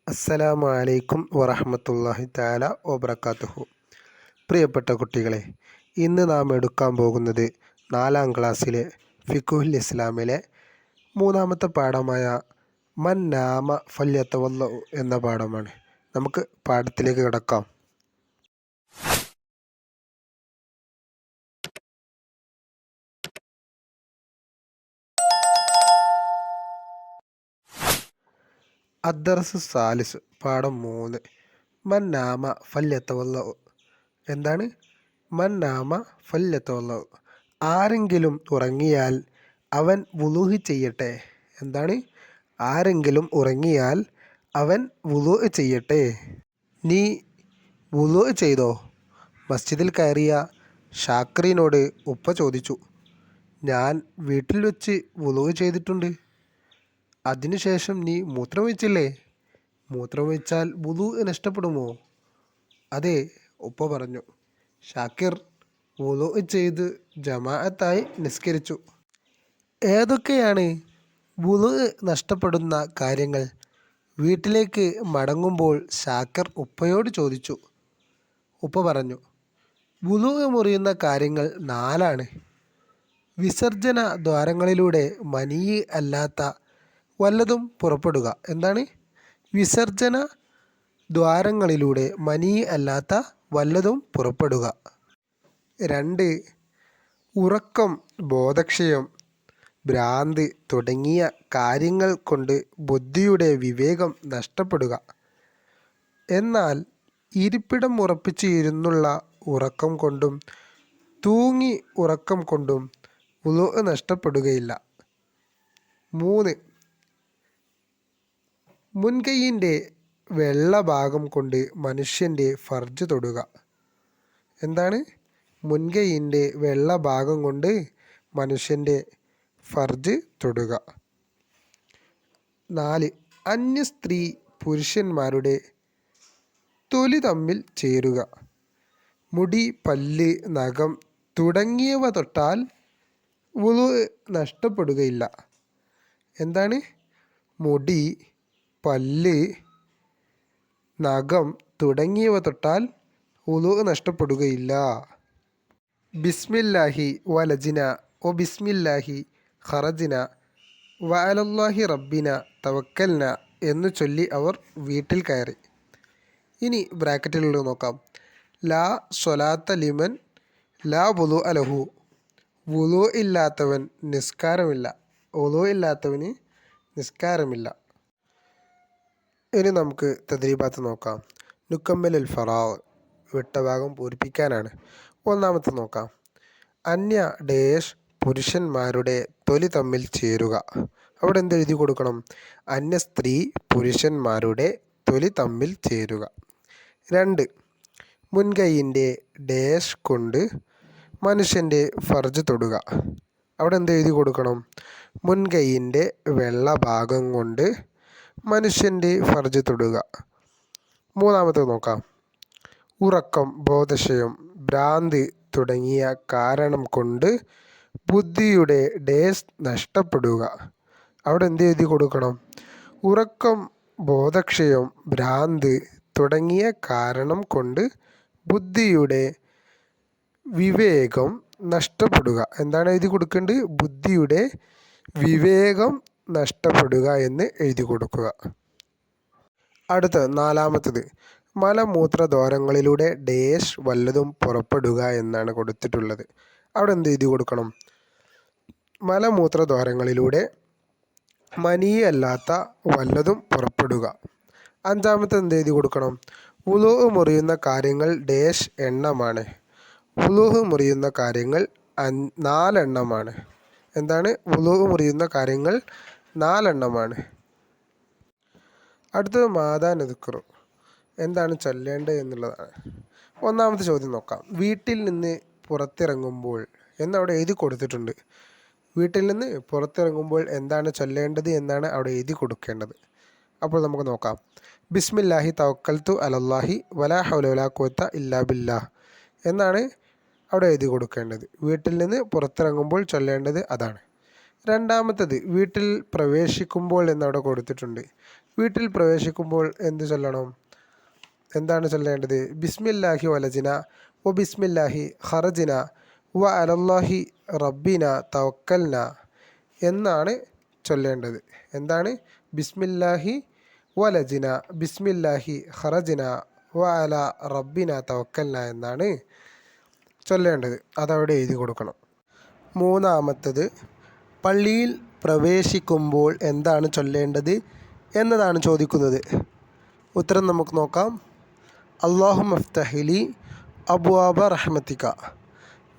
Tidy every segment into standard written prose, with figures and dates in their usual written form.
അസ്സലാമു അലൈക്കും വറഹ്മത്തുള്ളാഹി തആല വബറകാതുഹു. പ്രിയപ്പെട്ട കുട്ടികളെ, ഇന്ന് നാം എടുക്കാൻ പോകുന്നത് 4-ാം ക്ലാസ്സിലെ ഫിഖ്ഹുൽ ഇസ്ലാമിലെ 3-ാമത്തെ പാഠമായ മൻ നാമ ഫല്യതവല്ലഉ എന്ന പാഠമാണ്. നമുക്ക് പാഠത്തിലേക്ക് കടക്കാം. അദ്ദർസ് സാലിസ്, പാഠം 3. മൻ നാമ ഫല്യതവല്ലഉ. എന്താണ് മൻ നാമ ഫല്യതവല്ലഉ? ആരെങ്കിലും ഉറങ്ങിയാൽ അവൻ വുളൂഹ് ചെയ്യട്ടെ. എന്താണ്? ആരെങ്കിലും ഉറങ്ങിയാൽ അവൻ വുളൂഹ് ചെയ്യട്ടെ. നീ വുളൂഹ് ചെയ്തോ? മസ്ജിദിൽ കയറിയ ഷാക്കിറിനോട് ഉപ്പ ചോദിച്ചു. ഞാൻ വീട്ടിൽ വെച്ച് വുളൂഹ് ചെയ്തിട്ടുണ്ട്. അതിനുശേഷം നീ മൂത്രമൊഴിച്ചില്ലേ? മൂത്രമൊഴിച്ചാൽ വുളൂഹ് നഷ്ടപ്പെടുമോ? അതെ, ഉപ്പ പറഞ്ഞു. ഷാക്കിർ വുളൂഹ് ചെയ്ത് ജമാഅത്തായി നിസ്കരിച്ചു. ഏതൊക്കെയാണ് വുളൂഹ് നഷ്ടപ്പെടുന്ന കാര്യങ്ങൾ? വീട്ടിലേക്ക് മടങ്ങുമ്പോൾ ഷാക്കിർ ഉപ്പയോട് ചോദിച്ചു. ഉപ്പ പറഞ്ഞു, വുളൂഹ് മുറിയുന്ന കാര്യങ്ങൾ 4 വിസർജന ദ്വാരങ്ങളിലൂടെ മനീയ് അല്ലാത്ത വല്ലതും പുറപ്പെടുക. എന്താണ്? വിസർജന ദ്വാരങ്ങളിലൂടെ മനീയ് അല്ലാത്ത വല്ലതും പുറപ്പെടുക. 2 ഉറക്കം, ബോധക്ഷയം, ഭ്രാന്ത് തുടങ്ങിയ കാര്യങ്ങൾ കൊണ്ട് ബുദ്ധിയുടെ വിവേകം നഷ്ടപ്പെടുക. എന്നാൽ ഇരിപ്പിടം ഉറപ്പിച്ച് ഇരുന്നുള്ള ഉറക്കം കൊണ്ടും തൂങ്ങി ഉറക്കം കൊണ്ടും വുളൂഹ് നഷ്ടപ്പെടുകയില്ല. 3 മുൻകൈയിൻ്റെ വെള്ള ഭാഗം കൊണ്ട് മനുഷ്യൻ്റെ ഫർജ് തൊടുക. എന്താണ്? മുൻകൈയിൻ്റെ വെള്ള ഭാഗം കൊണ്ട് മനുഷ്യൻ്റെ ഫർജ് തൊടുക. 4 അന്യ സ്ത്രീ പുരുഷന്മാരുടെ തൊലി തമ്മിൽ ചേരുക. മുടി, പല്ല്, നഖം തുടങ്ങിയവ തൊട്ടാൽ വുളൂഹ് നഷ്ടപ്പെടുകയില്ല. എന്താണ്? മുടി, പല്ല്, നഖം തുടങ്ങിയവ തൊട്ടാൽ വുളൂഹ് നഷ്ടപ്പെടുകയില്ല. ബിസ്മില്ലാഹി വലജിന വ ബിസ്മില്ലാഹി ഖറജ്ന വ അലല്ലാഹി റബ്ബിന തവക്കൽന എന്നു ചൊല്ലി അവർ വീട്ടിൽ കയറി. ഇനി ബ്രാക്കറ്റിലുള്ളത് നോക്കാം. ലാ സ്വലാത്ത ലിമൻ ലാ വുളൂഅ ലഹു. വുളൂഹ് ഇല്ലാത്തവൻ നിസ്കാരമില്ല. വുളൂഹ് ഇല്ലാത്തവന് നിസ്കാരമില്ല. ഇനി നമുക്ക് തദ്രീബാത്ത് നോക്കാം. നുക്കമ്മലുൽ ഫറാഗ്, വിട്ട ഭാഗം പൂരിപ്പിക്കാനാണ്. 1-ാമത്തെ നോക്കാം. അന്യ ഡേഷ് പുരുഷന്മാരുടെ തൊലി തമ്മിൽ ചേരുക. അവിടെ എന്ത് എഴുതി കൊടുക്കണം? അന്യ സ്ത്രീ പുരുഷന്മാരുടെ തൊലി തമ്മിൽ ചേരുക. 2 മുൻകൈയിൻ്റെ ഡേഷ് കൊണ്ട് മനുഷ്യൻ്റെ ഫർജ് തൊടുക. അവിടെ എന്ത് എഴുതി കൊടുക്കണം? മുൻകൈയിൻ്റെ വെള്ള ഭാഗം കൊണ്ട് മനുഷ്യൻ്റെ ഫർജ് തൊടുക. 3-ാമത്തെ നോക്കാം. ഉറക്കം, ബോധക്ഷയം, ഭ്രാന്ത് തുടങ്ങിയ കാരണം കൊണ്ട് ബുദ്ധിയുടെ ഡേഷ് നഷ്ടപ്പെടുക. അവിടെ എന്ത് എഴുതി കൊടുക്കണം? ഉറക്കം, ബോധക്ഷയം, ഭ്രാന്ത് തുടങ്ങിയ കാരണം കൊണ്ട് ബുദ്ധിയുടെ വിവേകം നഷ്ടപ്പെടുക. എന്താണ് എഴുതി കൊടുക്കേണ്ടത്? ബുദ്ധിയുടെ വിവേകം നഷ്ടപ്പെടുക എന്ന് എഴുതി കൊടുക്കുക. അടുത്ത 4-ാമത്തത്. മലമൂത്രദ്വാരങ്ങളിലൂടെ ഡേഷ് വല്ലതും പുറപ്പെടുക എന്നാണ് കൊടുത്തിട്ടുള്ളത്. അവിടെ എന്ത് എഴുതി കൊടുക്കണം? മലമൂത്രദ്വാരങ്ങളിലൂടെ മനീയ് അല്ലാത്ത വല്ലതും പുറപ്പെടുക. 5-ാമത്തെ എന്ത് എഴുതി കൊടുക്കണം? വുളൂഹ് മുറിയുന്ന കാര്യങ്ങൾ ഡേഷ് എണ്ണമാണ്. വുളൂഹ് മുറിയുന്ന കാര്യങ്ങൾ 4 എണ്ണമാണ്. എന്താണ്? വുളൂഹ് മുറിയുന്ന കാര്യങ്ങൾ 4 എണ്ണമാണ്. അടുത്തത് മാതാ നദ്കുറു, എന്താണ് ചൊല്ലേണ്ടത് എന്നുള്ളതാണ്. 1-ാമത്തെ ചോദ്യം നോക്കാം. വീട്ടിൽ നിന്ന് പുറത്തിറങ്ങുമ്പോൾ എന്നവിടെ എഴുതി കൊടുത്തിട്ടുണ്ട്. വീട്ടിൽ നിന്ന് പുറത്തിറങ്ങുമ്പോൾ എന്താണ് ചൊല്ലേണ്ടത് എന്നാണ് അവിടെ എഴുതി കൊടുക്കേണ്ടത്. അപ്പോൾ നമുക്ക് നോക്കാം. ബിസ്മില്ലാഹി തവക്കൽതു അലല്ലാഹി വലാ ഹൗല വലാ ഖുവത ഇല്ലാ ബില്ലാഹ് എന്നാണ് അവിടെ എഴുതി കൊടുക്കേണ്ടത്. വീട്ടിൽ നിന്ന് പുറത്തിറങ്ങുമ്പോൾ ചൊല്ലേണ്ടത് അതാണ്. 2-ാമത്തത് വീട്ടിൽ പ്രവേശിക്കുമ്പോൾ എന്നവിടെ കൊടുത്തിട്ടുണ്ട്. വീട്ടിൽ പ്രവേശിക്കുമ്പോൾ എന്ത് ചൊല്ലണം? എന്താണ് ചൊല്ലേണ്ടത്? ബിസ്മില്ലാഹി വലജിന വ ബിസ്മില്ലാഹി ഖറജിന വ അലല്ലാഹി റബ്ബിന തവക്കൽന എന്നാണ് ചൊല്ലേണ്ടത്. എന്താണ്? ബിസ്മില്ലാഹി വലജിന ബിസ്മില്ലാഹി ഖറജിന വ അല റബ്ബിന തവക്കൽന എന്നാണ് ചൊല്ലേണ്ടത്. അതവിടെ എഴുതി കൊടുക്കണം. മൂന്നാമത്തത്, പള്ളിയിൽ പ്രവേശിക്കുമ്പോൾ എന്താണ് ചൊല്ലേണ്ടത് എന്നതാണ് ചോദിക്കുന്നത്. ഉത്തരം നമുക്ക് നോക്കാം. അല്ലാഹുമ്മ ഫ്തഹ്ലി അബ്വാബ റഹ്മതിക.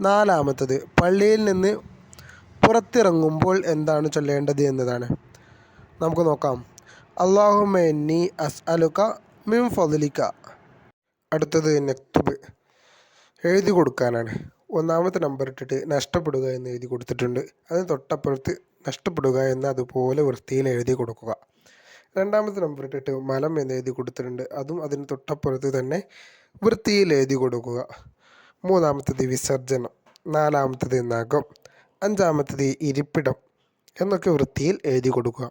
നാലാമത്തത്, പള്ളിയിൽ നിന്ന് പുറത്തിറങ്ങുമ്പോൾ എന്താണ് ചൊല്ലേണ്ടത് എന്നതാണ്. നമുക്ക് നോക്കാം. അല്ലാഹുമ്മ ഇന്നി അസ്അലുക മിൻ ഫദ്ലിക. അടുത്തത് നക്തുബ്, എഴുതി കൊടുക്കാനാണ്. ഒന്നാമത്തെ നമ്പർ ഇട്ടിട്ട് നഷ്ടപ്പെടുക എന്ന് എഴുതി കൊടുത്തിട്ടുണ്ട്. അതിന് തൊട്ടപ്പുറത്ത് നഷ്ടപ്പെടുക എന്ന് അതുപോലെ വൃത്തിയിൽ എഴുതി കൊടുക്കുക. രണ്ടാമത്തെ നമ്പർ ഇട്ടിട്ട് മലം എന്ന് എഴുതി കൊടുത്തിട്ടുണ്ട്. അതും അതിന് തൊട്ടപ്പുറത്ത് തന്നെ വൃത്തിയിൽ എഴുതി കൊടുക്കുക. മൂന്നാമത്തത് വിസർജനം, നാലാമത്തത് നഖം, അഞ്ചാമത്തത് ഇരിപ്പിടം എന്നൊക്കെ വൃത്തിയിൽ എഴുതി കൊടുക്കുക.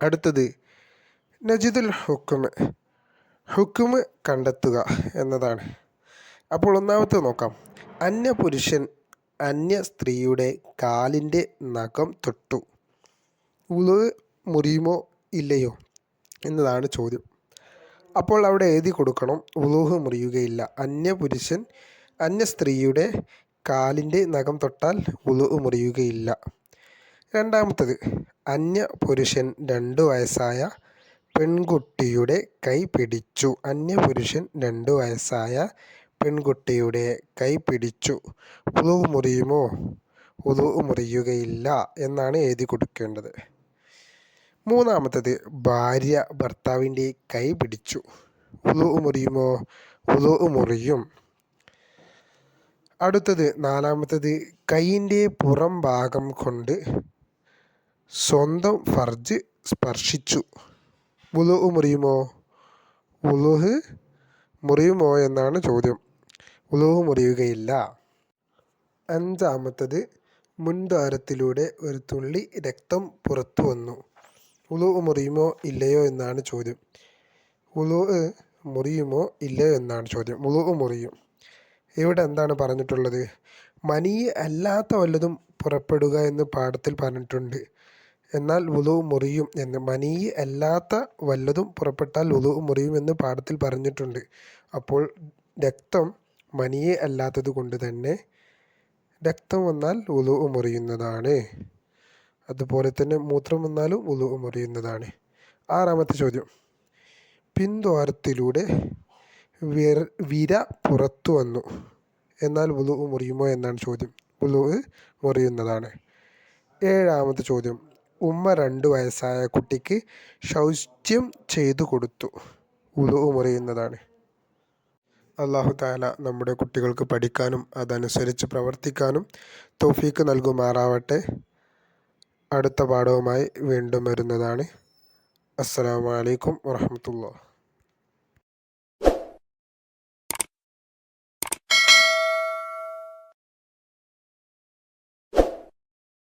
അടുത്തത് നജിദുൽ ഹുക്കുമ് കണ്ടെത്തുക എന്നതാണ്. അപ്പോൾ ഒന്നാമത്തെ നോക്കാം. അന്യപുരുഷൻ അന്യ സ്ത്രീയുടെ കാലിൻ്റെ നഖം തൊട്ടു, വുളു മുറിയുമോ ഇല്ലയോ എന്നതാണ് ചോദ്യം. അപ്പോൾ അവിടെ എഴുതി കൊടുക്കണം, വുളൂഹ് മുറിയുകയില്ല. അന്യപുരുഷൻ അന്യ സ്ത്രീയുടെ കാലിൻ്റെ നഖം തൊട്ടാൽ വുളു മുറിയുകയില്ല. രണ്ടാമത്തത്, അന്യ പുരുഷൻ 2 വയസ്സായ പെൺകുട്ടിയുടെ കൈ പിടിച്ചു. അന്യപുരുഷൻ 2 വയസ്സായ പെൺകുട്ടിയുടെ കൈ പിടിച്ചു, വുളു മുറിയുമോ? വുളു മുറിയുകയില്ല എന്നാണ് എഴുതി കൊടുക്കേണ്ടത്. മൂന്നാമത്തത്, ഭാര്യ ഭർത്താവിൻ്റെ കൈ പിടിച്ചു, വുളു മുറിയുമോ? വുളു മുറിയും. അടുത്തത് നാലാമത്തത്, കൈയിൻ്റെ പുറം ഭാഗം കൊണ്ട് സ്വന്തം ഫർജ് സ്പർശിച്ചു, വുളു മുറിയുമോ? വുളു മുറിയുമോ എന്നാണ് ചോദ്യം. വുളു മുറിയുകയില്ല. അഞ്ചാമത്തത്, മുൻദ്വാരത്തിലൂടെ ഒരു തുള്ളി രക്തം പുറത്തു വന്നു, വുളു മുറിയുമോ ഇല്ലയോ എന്നാണ് ചോദ്യം. വുളു മുറിയുമോ ഇല്ലയോ എന്നാണ് ചോദ്യം. വുളു മുറിയും. ഇവിടെ എന്താണ് പറഞ്ഞിട്ടുള്ളത്? മനി അല്ലാത്ത വല്ലതും പുറപ്പെടുക എന്ന് പാഠത്തിൽ പറഞ്ഞിട്ടുണ്ട്. എന്നാൽ വുളു മുറിയും എന്ന്. മനി അല്ലാത്ത വല്ലതും പുറപ്പെട്ടാൽ വുളു മുറിയും എന്ന് പാഠത്തിൽ പറഞ്ഞിട്ടുണ്ട്. അപ്പോൾ രക്തം മനിയെ അല്ലാത്തത് കൊണ്ട് തന്നെ രക്തം വന്നാൽ വുളു മുറിയുന്നതാണ്. അതുപോലെ തന്നെ മൂത്രം വന്നാലും വുളു മുറിയുന്നതാണ്. ആറാമത്തെ ചോദ്യം, പിൻദ്വാരത്തിലൂടെ വിര പുറത്തു വന്നു, എന്നാൽ വുളു മുറിയുമോ എന്നാണ് ചോദ്യം. വുളു മുറിയുന്നതാണ്. ഏഴാമത്തെ ചോദ്യം, ഉമ്മ 2 വയസ്സായ കുട്ടിക്ക് ശൗച്യം ചെയ്തു കൊടുത്തു, വുളു മുറിയുന്നതാണ്. അല്ലാഹു തആല നമ്മുടെ കുട്ടികൾക്ക് പഠിക്കാനും അതനുസരിച്ച് പ്രവർത്തിക്കാനും തൗഫീക്ക് നൽകുമാറാവട്ടെ. അടുത്ത പാഠവുമായി വീണ്ടും വരുന്നതാണ്. അസ്സലാമു അലൈക്കും വറഹ്മത്തുള്ളാഹി.